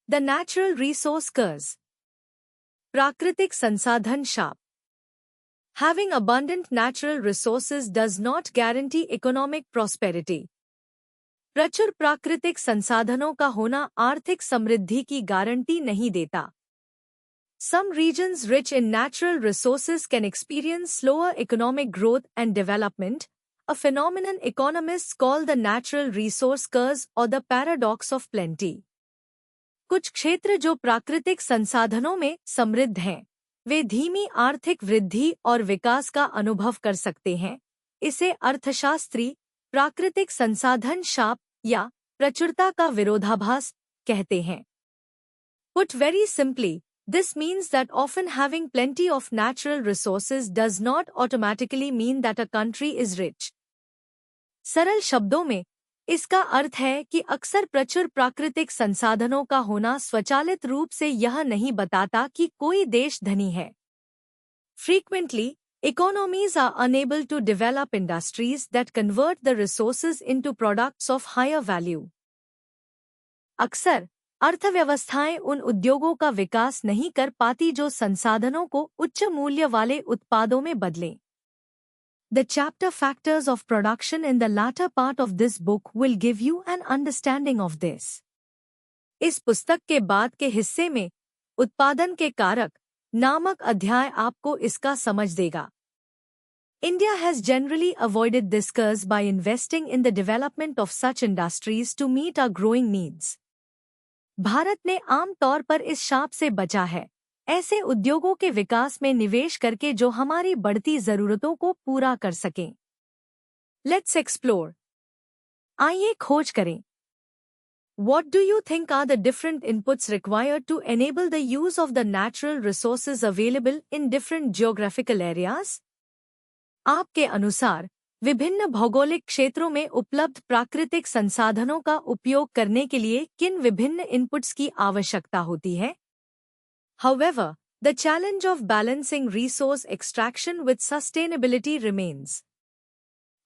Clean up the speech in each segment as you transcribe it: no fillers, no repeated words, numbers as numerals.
The natural resource कर्ज, प्राकृतिक संसाधन शाप। Having abundant natural resources does not guarantee economic prosperity. प्रचुर प्राकृतिक संसाधनों का होना आर्थिक समृद्धि की गारंटी नहीं देता। Some regions rich in natural resources can experience slower economic growth and development, a phenomenon economists call the natural resource curse or the paradox of plenty. कुछ क्षेत्र जो प्राकृतिक संसाधनों में समृद्ध हैं, वे धीमी आर्थिक वृद्धि और विकास का अनुभव कर सकते हैं। इसे अर्थशास्त्री प्राकृतिक संसाधन शाप या प्रचुरता का विरोधाभास कहते हैं। Put very simply, this means that often having plenty of natural resources does not automatically mean that a country is rich. सरल शब्दों में इसका अर्थ है कि अक्सर प्रचुर प्राकृतिक संसाधनों का होना स्वचालित रूप से यह नहीं बताता कि कोई देश धनी है। Frequently, economies are unable to develop industries that convert the resources into products of higher value. अक्सर अर्थव्यवस्थाएं उन उद्योगों का विकास नहीं कर पाती जो संसाधनों को उच्च मूल्य वाले उत्पादों में बदलें। The chapter Factors of Production in the latter part of this book will give you an understanding of this. इस पुस्तक के बाद के हिस्से में उत्पादन के कारक नामक अध्याय आपको इसका समझ देगा। India has generally avoided this curse by investing in the development of such industries to meet our growing needs. Bharat ने आम तौर पर इस शाप से बचा है, ऐसे उद्योगों के विकास में निवेश करके जो हमारी बढ़ती जरूरतों को पूरा कर सकें। Let's explore. आइए खोज करें। What do you think are the different inputs required to enable the use of the natural resources available in different geographical areas? आपके अनुसार विभिन्न भौगोलिक क्षेत्रों में उपलब्ध प्राकृतिक संसाधनों का उपयोग करने के लिए किन विभिन्न इनपुट्स की आवश्यकता होती है? However, the challenge of balancing resource extraction with sustainability remains.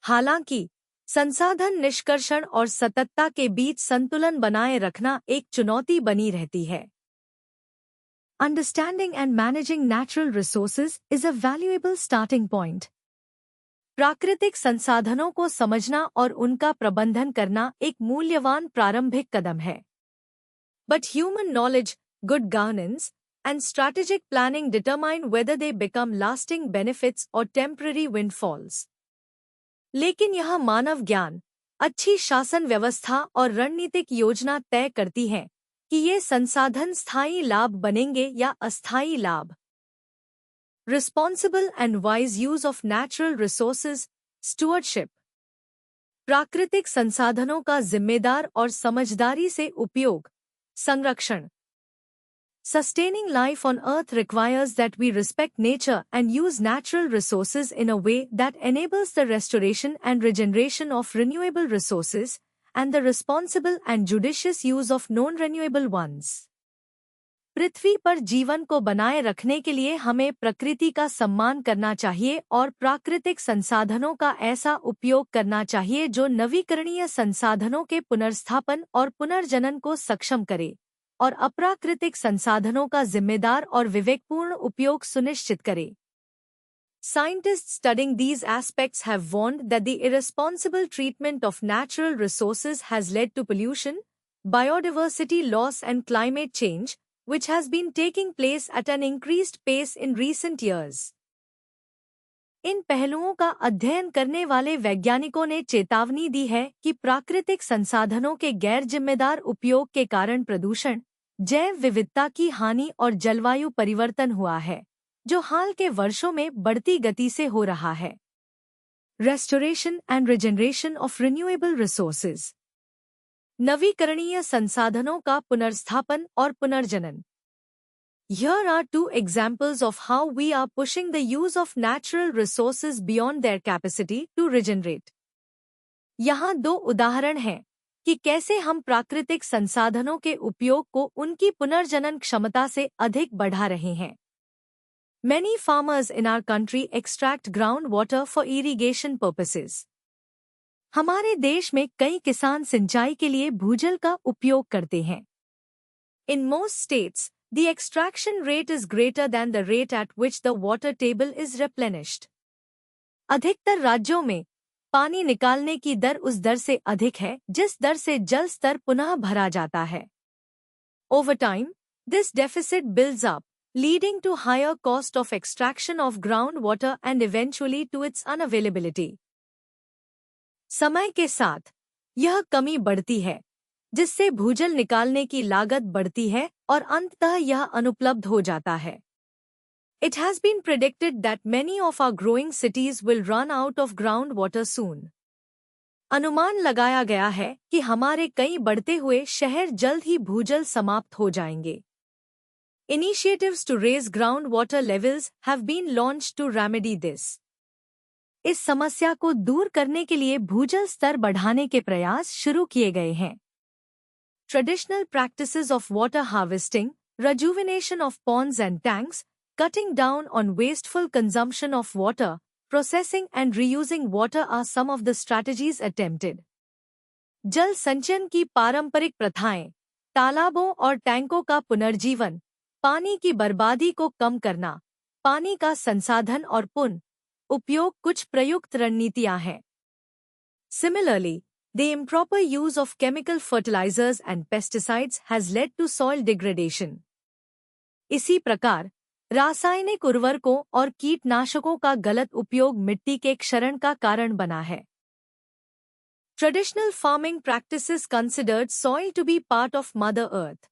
हालांकि संसाधन निष्कर्षण और सततता के बीच संतुलन बनाए रखना एक चुनौती बनी रहती है। Understanding and managing natural resources is a valuable starting point. प्राकृतिक संसाधनों को समझना और उनका प्रबंधन करना एक मूल्यवान प्रारंभिक कदम है। But human knowledge, good governance, and strategic planning determine whether they become lasting benefits or temporary windfalls. लेकिन यह मानव ज्ञान, अच्छी शासन व्यवस्था और रणनीतिक योजना तय करती है कि ये संसाधन स्थायी लाभ बनेंगे या अस्थायी लाभ। Responsible and wise use of natural resources, stewardship. प्राकृतिक संसाधनों का जिम्मेदार और समझदारी से उपयोग, संरक्षण। Sustaining life on Earth requires that we respect nature and use natural resources in a way that enables the restoration and regeneration of renewable resources and the responsible and judicious use of non-renewable ones. पृथ्वी पर जीवन को बनाए रखने के लिए हमें प्रकृति का सम्मान करना चाहिए और प्राकृतिक संसाधनों का ऐसा उपयोग करना चाहिए जो नवीकरणीय संसाधनों के पुनर्स्थापन और पुनर्जनन को सक्षम करे और अप्राकृतिक संसाधनों का जिम्मेदार और विवेकपूर्ण उपयोग सुनिश्चित करे। Scientists studying these aspects have warned that the irresponsible treatment of natural resources has led to pollution, biodiversity loss and climate change, which has been taking place at an increased pace in recent years. इन पहलुओं का अध्ययन करने वाले वैज्ञानिकों ने चेतावनी दी है कि प्राकृतिक संसाधनों के गैर जिम्मेदार उपयोग के कारण प्रदूषण, जैव विविधता की हानि और जलवायु परिवर्तन हुआ है, जो हाल के वर्षों में बढ़ती गति से हो रहा है। Restoration and regeneration of renewable resources. नवीकरणीय संसाधनों का पुनर्स्थापन और पुनर्जनन। Here are two examples of how we are pushing the use of natural resources beyond their capacity to regenerate. यहाँ दो उदाहरण हैं कि कैसे हम प्राकृतिक संसाधनों के उपयोग को उनकी पुनर्जनन क्षमता से अधिक बढ़ा रहे हैं। Many farmers in our country extract groundwater for irrigation purposes. हमारे देश में कई किसान सिंचाई के लिए भूजल का उपयोग करते हैं। In most states, the extraction rate is greater than the rate at which the water table is replenished. अधिकतर राज्यों में पानी निकालने की दर उस दर से अधिक है जिस दर से जल स्तर पुनः भरा जाता है. Over time, this deficit builds up, leading to higher cost of extraction of groundwater and eventually to its unavailability. समय के साथ यह कमी बढ़ती है, जिससे भूजल निकालने की लागत बढ़ती है और अंततः यह अनुपलब्ध हो जाता है. It has been predicted that many of our growing cities will run out of groundwater soon. अनुमान लगाया गया है कि हमारे कई बढ़ते हुए शहर जल्द ही भूजल समाप्त हो जाएंगे. Initiatives to raise groundwater levels have been launched to remedy this. इस समस्या को दूर करने के लिए भूजल स्तर बढ़ाने के प्रयास शुरू किए गए हैं. Traditional practices of water harvesting, rejuvenation of ponds and tanks, cutting down on wasteful consumption of water, processing and reusing water are some of the strategies attempted. जल संचयन की पारंपरिक प्रथाएं, तालाबों और टैंकों का पुनर्जीवन, पानी की बर्बादी को कम करना, पानी का संसाधन और पुनः उपयोग कुछ प्रयुक्त रणनीतियां हैं. Similarly, the improper use of chemical fertilizers and pesticides has led to soil degradation. इसी प्रकार, रासायनिक उर्वरकों और कीटनाशकों का गलत उपयोग मिट्टी के क्षरण का कारण बना है. Traditional farming practices considered soil to be part of Mother Earth.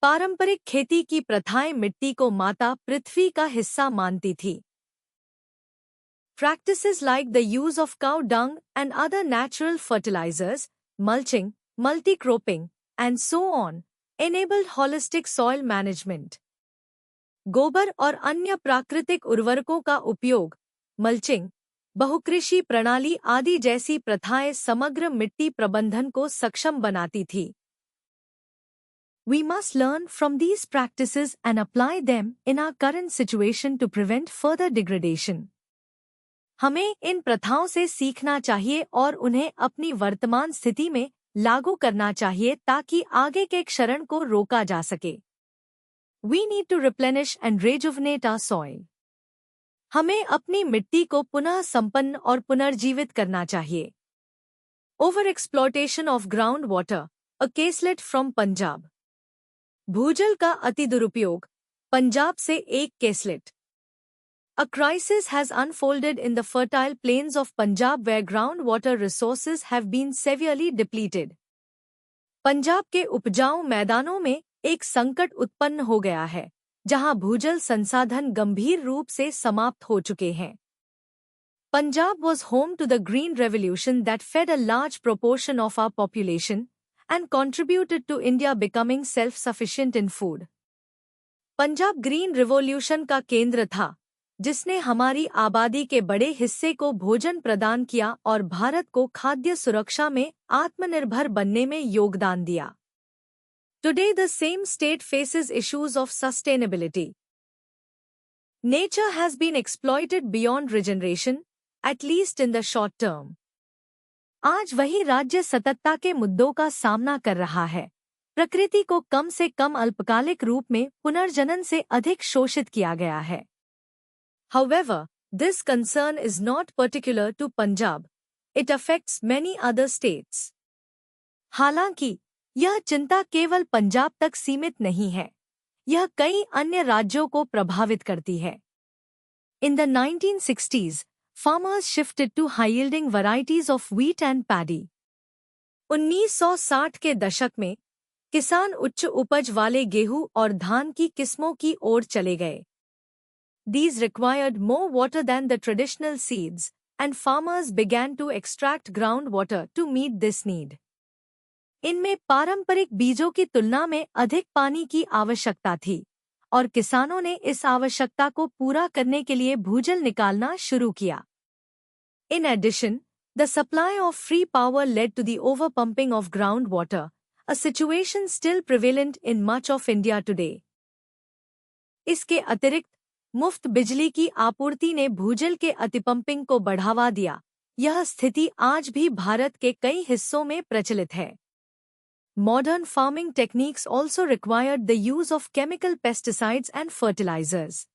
पारंपरिक खेती की प्रथाएं मिट्टी को माता पृथ्वी का हिस्सा मानती थी. Practices like the use of cow dung and other natural fertilizers, mulching, multi-cropping, and so on, enabled holistic soil management. गोबर और अन्य प्राकृतिक उर्वरकों का उपयोग, मल्चिंग, बहुकृषि प्रणाली आदि जैसी प्रथाएं समग्र मिट्टी प्रबंधन को सक्षम बनाती थी. We must learn from these practices and apply them in our current situation to prevent further degradation. हमें इन प्रथाओं से सीखना चाहिए और उन्हें अपनी वर्तमान स्थिति में लागू करना चाहिए ताकि आगे के क्षरण को रोका जा सके. We need to replenish and rejuvenate our soil. हमें अपनी मिट्टी को पुनः संपन्न और पुनर्जीवित करना चाहिए. Overexploitation of groundwater, a caselet from Punjab. भूजल का अति दुरुपयोग, पंजाब से एक caselet. A crisis has unfolded in the fertile plains of Punjab where groundwater resources have been severely depleted. Punjab के उपजाऊ मैदानों में एक संकट उत्पन्न हो गया है, जहां भूजल संसाधन गंभीर रूप से समाप्त हो चुके हैं. Punjab was home to the Green Revolution that fed a large proportion of our population and contributed to India becoming self-sufficient in food. Punjab green revolution का केंद्र था, जिसने हमारी आबादी के बड़े हिस्से को भोजन प्रदान किया और भारत को खाद्य सुरक्षा में आत्मनिर्भर बनने में योगदान दिया. Today the same state faces issues of sustainability. Nature has been exploited beyond regeneration, at least in the short term. आज वही राज्य सततता के मुद्दों का सामना कर रहा है. प्रकृति को कम से कम अल्पकालिक रूप में पुनर्जनन से अधिक शोषित किया गया है. However, this concern is not particular to Punjab. It affects many other states. हालांकि यह चिंता केवल पंजाब तक सीमित नहीं है. यह कई अन्य राज्यों को प्रभावित करती है. In the 1960s, farmers shifted to high-yielding varieties of wheat and paddy. 1960 के दशक में किसान उच्च उपज वाले गेहूं और धान की किस्मों की ओर चले गए. These required more water than the traditional seeds, and farmers began to extract groundwater to meet this need. इनमें पारंपरिक बीजों की तुलना में अधिक पानी की आवश्यकता थी, और किसानों ने इस आवश्यकता को पूरा करने के लिए भूजल निकालना शुरू किया. In addition, the supply of free power led to the overpumping of groundwater, a situation still prevalent in much of India today. इसके अतिरिक्त मुफ्त बिजली की आपूर्ति ने भूजल के अतिपंपिंग को बढ़ावा दिया. यह स्थिति आज भी भारत के कई हिस्सों में प्रचलित है. modern farming techniques also required the use of chemical pesticides and fertilizers.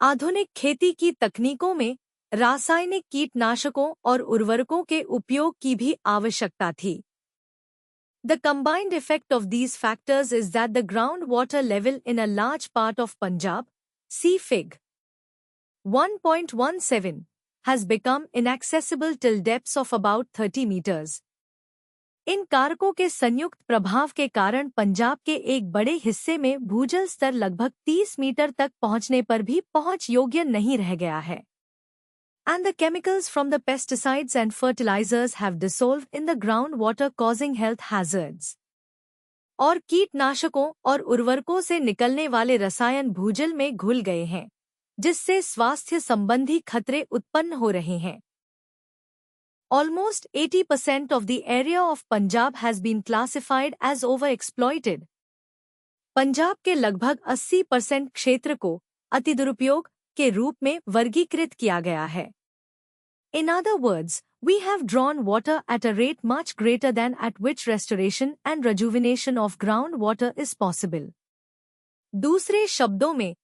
आधुनिक खेती की तकनीकों में रासायनिक कीटनाशकों और उर्वरकों के उपयोग की भी आवश्यकता थी. The combined effect of these factors is that the groundwater level in a large part of Punjab, see Fig. 1.17, has become inaccessible till depths of about 30 meters. इन कारकों के संयुक्त प्रभाव के कारण पंजाब के एक बड़े हिस्से में भूजल स्तर लगभग 30 मीटर तक पहुंचने पर भी पहुंच योग्य नहीं रह गया है. And the chemicals from the pesticides and fertilizers have dissolved in the groundwater causing health hazards. और कीटनाशकों और उर्वरकों से निकलने वाले रसायन भूजल में घुल गए हैं, जिससे स्वास्थ्य संबंधी खतरे उत्पन्न हो रहे हैं. Almost 80% of the area of Punjab has been classified as overexploited. Punjab के लगभग 80% क्षेत्र को अतिदुरुपयोग के रूप में वर्गीकृत किया गया है. In other words, we have drawn water at a rate much greater than at which restoration and rejuvenation of groundwater is possible. दूसरे शब्दों में,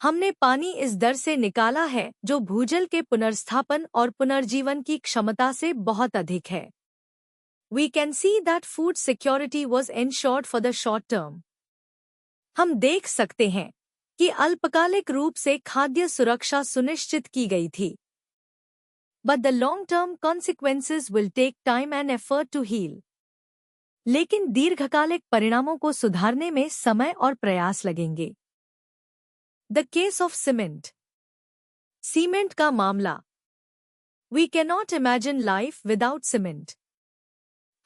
हमने पानी इस दर से निकाला है जो भूजल के पुनर्स्थापन और पुनर्जीवन की क्षमता से बहुत अधिक है. We can see that food security was ensured for the short term. हम देख सकते हैं कि अल्पकालिक रूप से खाद्य सुरक्षा सुनिश्चित की गई थी. But the long-term consequences will take time and effort to heal. लेकिन दीर्घकालिक परिणामों को सुधारने में समय और प्रयास लगेंगे. The case of cement. Cement का मामला. We cannot imagine life without cement.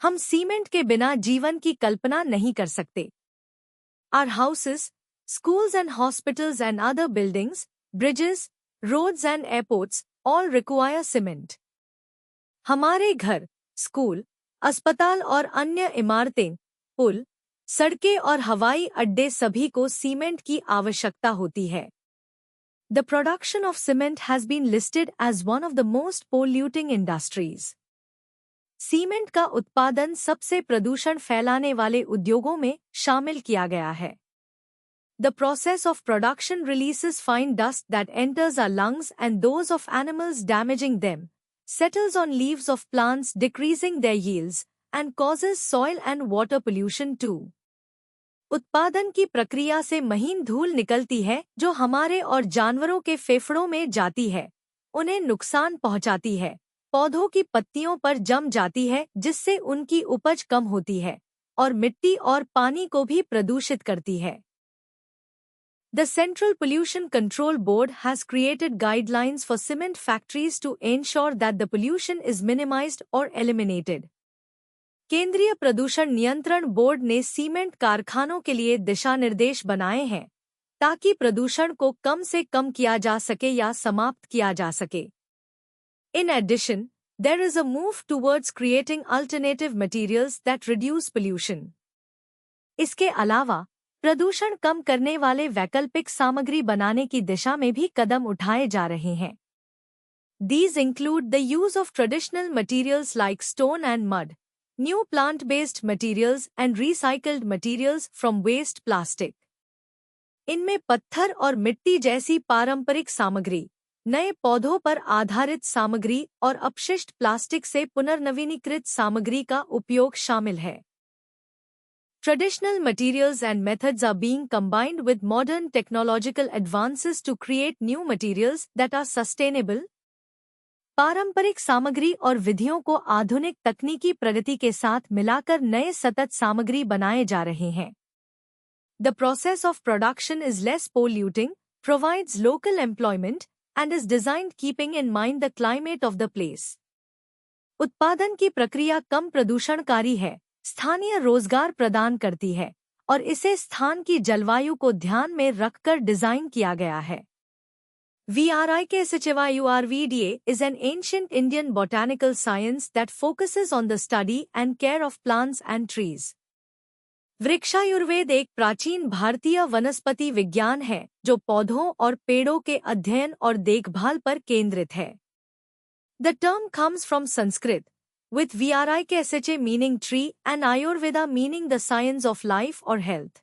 हम सीमेंट के बिना जीवन की कल्पना नहीं कर सकते. Our houses, schools and hospitals and other buildings, bridges, roads and airports all require cement. हमारे घर, स्कूल, अस्पताल और अन्य इमारतें, पुल, सड़कें और हवाई अड्डे सभी को सीमेंट की आवश्यकता होती है. The production of cement has been listed as one of the most polluting industries. Cement का उत्पादन सबसे प्रदूषण फैलाने वाले उद्योगों में शामिल किया गया है. The process of production releases fine dust that enters our lungs and those of animals, damaging them, settles on leaves of plants, decreasing their yields, and causes soil and water pollution too. उत्पादन की प्रक्रिया से महीन धूल निकलती है जो हमारे और जानवरों के फेफड़ों में जाती है, उन्हें नुकसान पहुंचाती है, पौधों की पत्तियों पर जम जाती है जिससे उनकी उपज कम होती है, और मिट्टी और पानी को भी प्रदूषित करती है. The Central Pollution Control Board has created guidelines for cement factories to ensure that the pollution is minimized or eliminated. केंद्रीय प्रदूषण नियंत्रण बोर्ड ने सीमेंट कारखानों के लिए दिशा निर्देश बनाए हैं ताकि प्रदूषण को कम से कम किया जा सके या समाप्त किया जा सके. In addition, there is a move towards creating alternative materials that reduce pollution. इसके अलावा प्रदूषण कम करने वाले वैकल्पिक सामग्री बनाने की दिशा में भी कदम उठाए जा रहे हैं. These include the use of traditional materials like stone and mud, new plant-based materials and recycled materials from waste plastic. इनमें पत्थर और मिट्टी जैसी पारंपरिक सामग्री, नए पौधों पर आधारित सामग्री और अपशिष्ट प्लास्टिक से पुनर्नवीनीकृत सामग्री का उपयोग शामिल है. Traditional materials and methods are being combined with modern technological advances to create new materials that are sustainable. पारंपरिक सामग्री और विधियों को आधुनिक तकनीकी प्रगति के साथ मिलाकर नए सतत सामग्री बनाए जा रहे हैं. The process of production is less polluting, provides local employment, and is designed keeping in mind the climate of the place. उत्पादन की प्रक्रिया कम प्रदूषणकारी है, स्थानीय रोजगार प्रदान करती है, और इसे स्थान की जलवायु को ध्यान में रखकर डिजाइन किया गया है. Vrikshivayurveda is an ancient Indian botanical science that focuses on the study and care of plants and trees. वृक्षायुर्वेद एक प्राचीन भारतीय वनस्पति विज्ञान है जो पौधों और पेड़ों के अध्ययन और देखभाल पर केंद्रित है. The term comes from Sanskrit, with VRIKSHA meaning tree and Ayurveda meaning the science of life or health.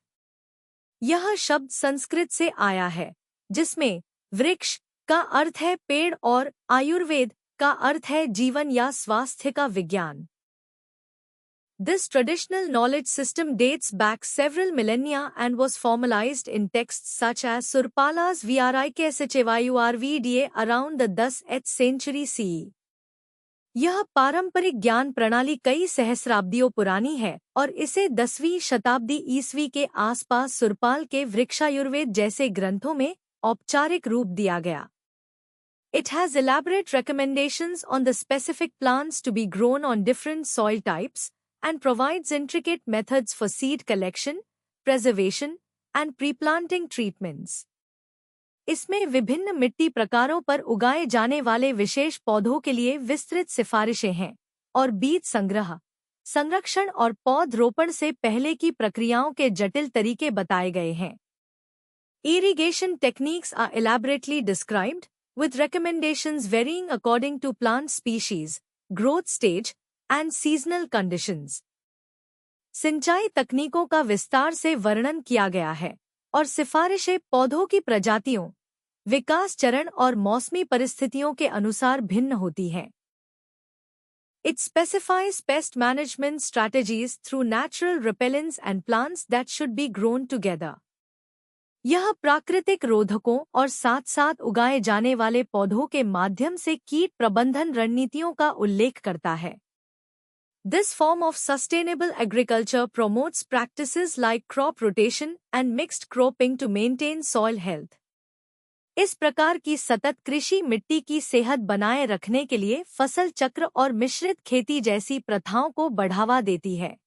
यह शब्द संस्कृत से आया है, जिसमें वृक्ष का अर्थ है पेड़ और आयुर्वेद का अर्थ है जीवन या स्वास्थ्य का विज्ञान. This traditional knowledge system dates back several millennia and was formalized in texts such as Surpala's VRIKSHAYURVDA around the 10th century CE. यह पारंपरिक ज्ञान प्रणाली कई सहस्राब्दियों पुरानी है और इसे 10वीं शताब्दी ईस्वी के आसपास सुरपाल के वृक्षायुर्वेद जैसे ग्रंथों में औपचारिक रूप दिया गया. It has elaborate recommendations on the specific plants to be grown on different soil types and provides intricate methods for seed collection, preservation, and pre-planting treatments. इसमें विभिन्न मिट्टी प्रकारों पर उगाए जाने वाले विशेष पौधों के लिए विस्तृत सिफारिशें हैं और बीज संग्रह, संरक्षण और पौधरोपण से पहले की प्रक्रियाओं के जटिल तरीके बताए गए हैं. Irrigation techniques are elaborately described, with recommendations varying according to plant species, growth stage, and seasonal conditions. सिंचाई तकनीकों का विस्तार से वर्णन किया गया है और सिफारिशें पौधों की प्रजातियों, विकास चरण और मौसमी परिस्थितियों के अनुसार भिन्न होती हैं. It specifies pest management strategies through natural repellents and plants that should be grown together. यह प्राकृतिक रोधकों और साथ-साथ उगाए जाने वाले पौधों के माध्यम से कीट प्रबंधन रणनीतियों का उल्लेख करता है. This form of sustainable agriculture promotes practices like crop rotation and mixed cropping to maintain soil health. इस प्रकार की सतत कृषि मिट्टी की सेहत बनाए रखने के लिए फसल चक्र और मिश्रित खेती जैसी प्रथाओं को बढ़ावा देती है.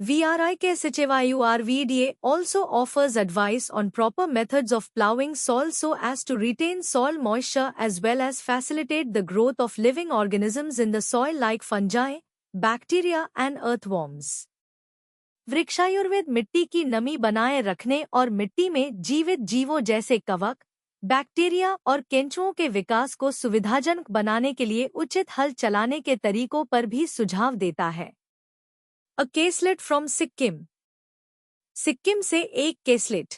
VRIKSHAYURVDA also offers advice on proper methods of plowing soil so as to retain soil moisture as well as facilitate the growth of living organisms in the soil like fungi, bacteria and earthworms. वृक्षायुर्वेद मिट्टी की नमी बनाए रखने और मिट्टी में जीवित जीवों जैसे कवक, बैक्टीरिया और केंचुओं के विकास को सुविधाजनक बनाने के लिए उचित हल चलाने के तरीकों पर भी सुझाव देता है. अ केसलेट फ्रॉम सिक्किम. सिक्किम से एक caselet.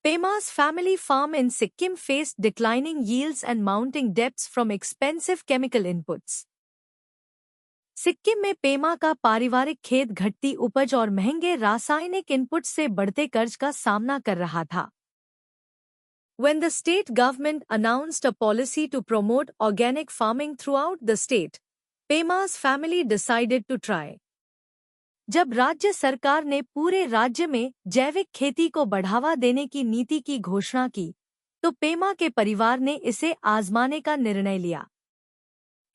Pema's family farm in Sikkim faced declining yields and mounting debts from expensive chemical inputs. Sikkim में पेमा का पारिवारिक खेत घटती उपज और महंगे रासायनिक इनपुट से बढ़ते कर्ज का सामना कर रहा था. When the state government announced a policy to promote organic farming throughout the state, Pema's family decided to try. जब राज्य सरकार ने पूरे राज्य में जैविक खेती को बढ़ावा देने की नीति की घोषणा की, तो पेमा के परिवार ने इसे आजमाने का निर्णय लिया.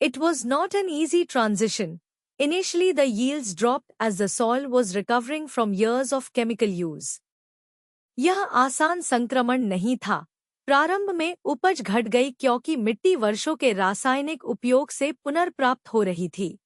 It was not an easy transition. Initially the yields dropped as the soil was recovering from years of chemical use. यह आसान संक्रमण नहीं था. प्रारंभ में उपज घट गई क्योंकि मिट्टी वर्षों के रासायनिक उपयोग से पुनर्प्राप्त हो रही थी.